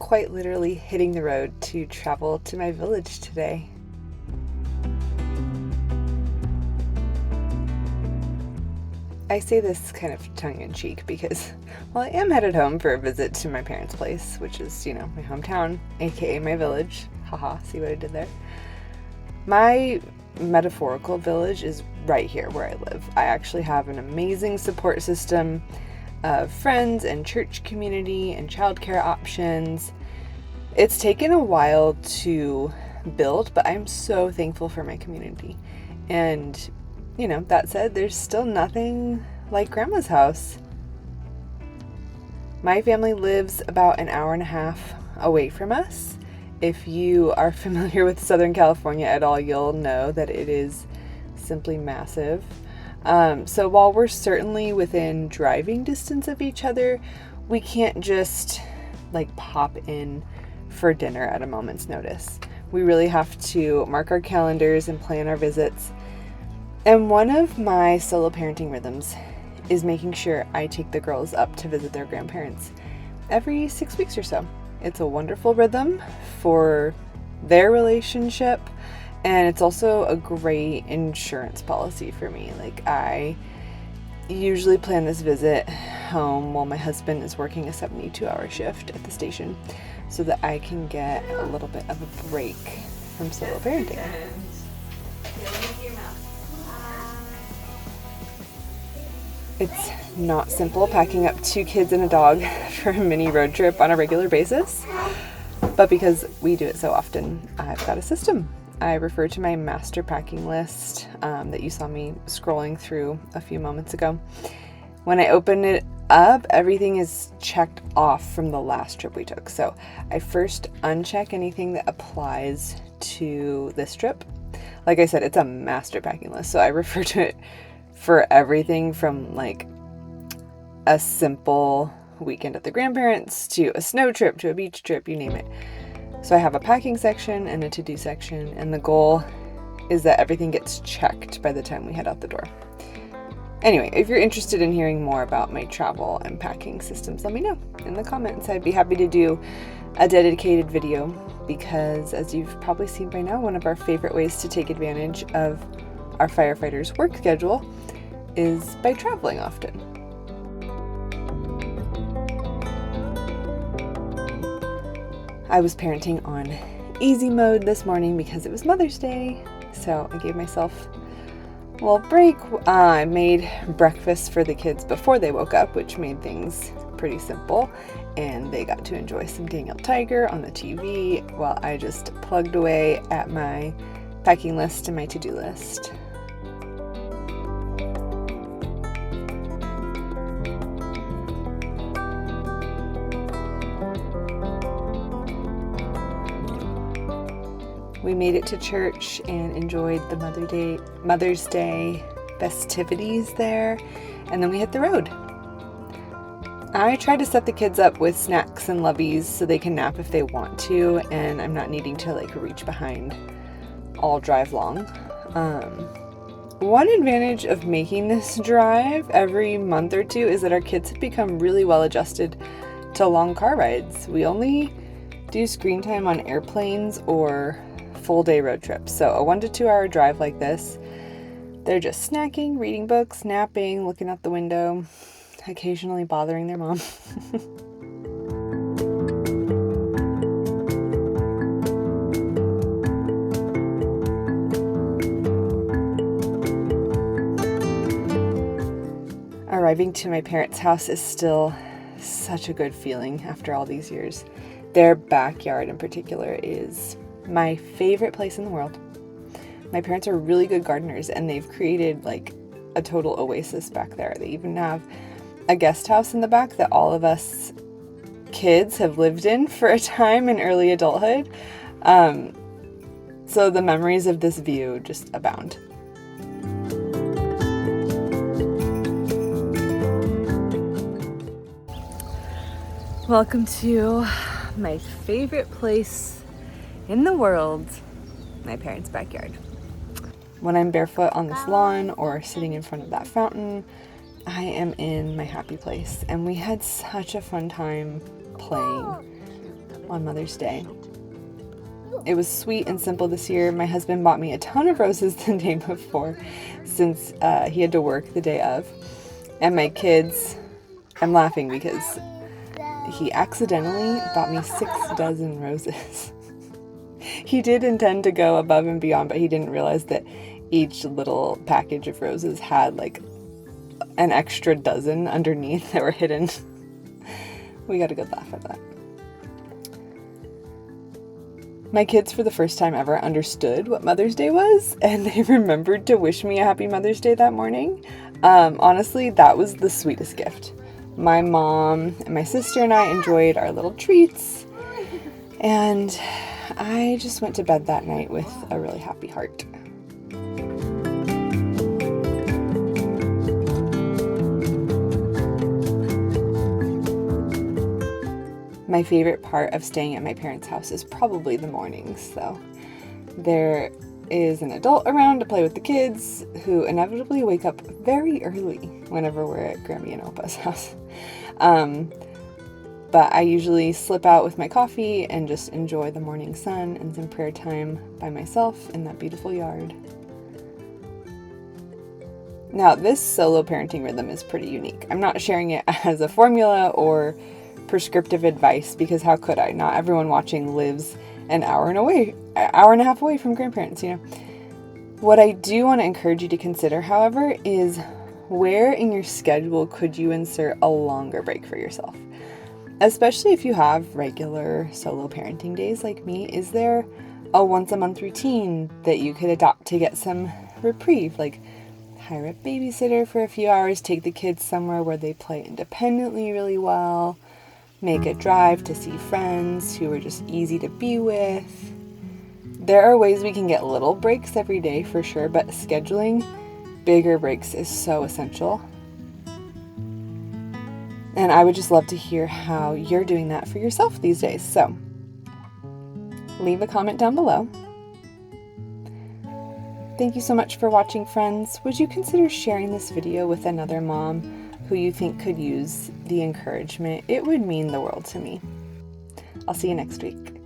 quite literally hitting the road to travel to my village today. I say this kind of tongue-in-cheek because, well, I am headed home for a visit to my parents' place, which is, my hometown, aka my village. Haha, see what I did there? My metaphorical village is right here where I live. I actually have an amazing support system of friends and church community and childcare options. It's taken a while to build, but I'm so thankful for my community. And that said, there's still nothing like Grandma's house. My family lives about an hour and a half away from us. If you are familiar with Southern California at all, you'll know that it is simply massive. So while we're certainly within driving distance of each other, we can't just pop in for dinner at a moment's notice. We really have to mark our calendars and plan our visits. And one of my solo parenting rhythms is making sure I take the girls up to visit their grandparents every 6 weeks or so. It's a wonderful rhythm for their relationship, and it's also a great insurance policy for me. I usually plan this visit home while my husband is working a 72-hour shift at the station so that I can get a little bit of a break from solo parenting. It's not simple packing up 2 kids and a dog for a mini road trip on a regular basis, but because we do it so often, I've got a system. I refer to my master packing list that you saw me scrolling through a few moments ago. When I open it up, everything is checked off from the last trip we took. So I first uncheck anything that applies to this trip. Like I said, it's a master packing list, so I refer to it for everything from a simple weekend at the grandparents to a snow trip to a beach trip, you name it. So I have a packing section and a to-do section, and the goal is that everything gets checked by the time we head out the door. Anyway, if you're interested in hearing more about my travel and packing systems, let me know in the comments. I'd be happy to do a dedicated video because, as you've probably seen by now, one of our favorite ways to take advantage of our firefighters' work schedule is by traveling often. I was parenting on easy mode this morning because it was Mother's Day, so I gave myself a little break. I made breakfast for the kids before they woke up, which made things pretty simple, and they got to enjoy some Daniel Tiger on the TV while I just plugged away at my packing list and my to-do list. We made it to church and enjoyed the Mother's Day festivities there, and then we hit the road. I try to set the kids up with snacks and loveys so they can nap if they want to, and I'm not needing to reach behind all drive long. One advantage of making this drive every month or two is that our kids have become really well adjusted to long car rides. We only do screen time on airplanes or full day road trips. So a 1 to 2 hour drive like this, they're just snacking, reading books, napping, looking out the window, occasionally bothering their mom. Arriving to my parents' house is still such a good feeling after all these years. Their backyard in particular is my favorite place in the world. My parents are really good gardeners, and they've created a total oasis back there. They even have a guest house in the back that all of us kids have lived in for a time in early adulthood. So the memories of this view just abound. Welcome to my favorite place in the world, my parents' backyard. When I'm barefoot on this lawn or sitting in front of that fountain, I am in my happy place. And we had such a fun time playing. on Mother's Day. It was sweet and simple this year. My husband bought me a ton of roses the day before since he had to work the day of. And my kids, I'm laughing because he accidentally bought me 6 dozen roses. He did intend to go above and beyond, but he didn't realize that each little package of roses had like an extra dozen underneath that were hidden. We got a good laugh at that. My kids, for the first time ever, understood what Mother's Day was, and they remembered to wish me a happy Mother's Day that morning. Honestly, that was the sweetest gift. My mom and my sister and I enjoyed our little treats, and I just went to bed that night with a really happy heart. My favorite part of staying at my parents' house is probably the mornings, though. There is an adult around to play with the kids who inevitably wake up very early whenever we're at Grammy and Opa's house. But I usually slip out with my coffee and just enjoy the morning sun and some prayer time by myself in that beautiful yard. Now, this solo parenting rhythm is pretty unique. I'm not sharing it as a formula or prescriptive advice, because how could I? Not everyone watching lives an hour and a half away from grandparents, you know. What I do want to encourage you to consider, however, is where in your schedule could you insert a longer break for yourself? Especially if you have regular solo parenting days like me, is there a once a month routine that you could adopt to get some reprieve? Like hire a babysitter for a few hours, take the kids somewhere where they play independently really well, make a drive to see friends who are just easy to be with. There are ways we can get little breaks every day for sure, but scheduling bigger breaks is so essential. And I would just love to hear how you're doing that for yourself these days. So leave a comment down below. Thank you so much for watching, friends. Would you consider sharing this video with another mom who you think could use the encouragement? It would mean the world to me. I'll see you next week.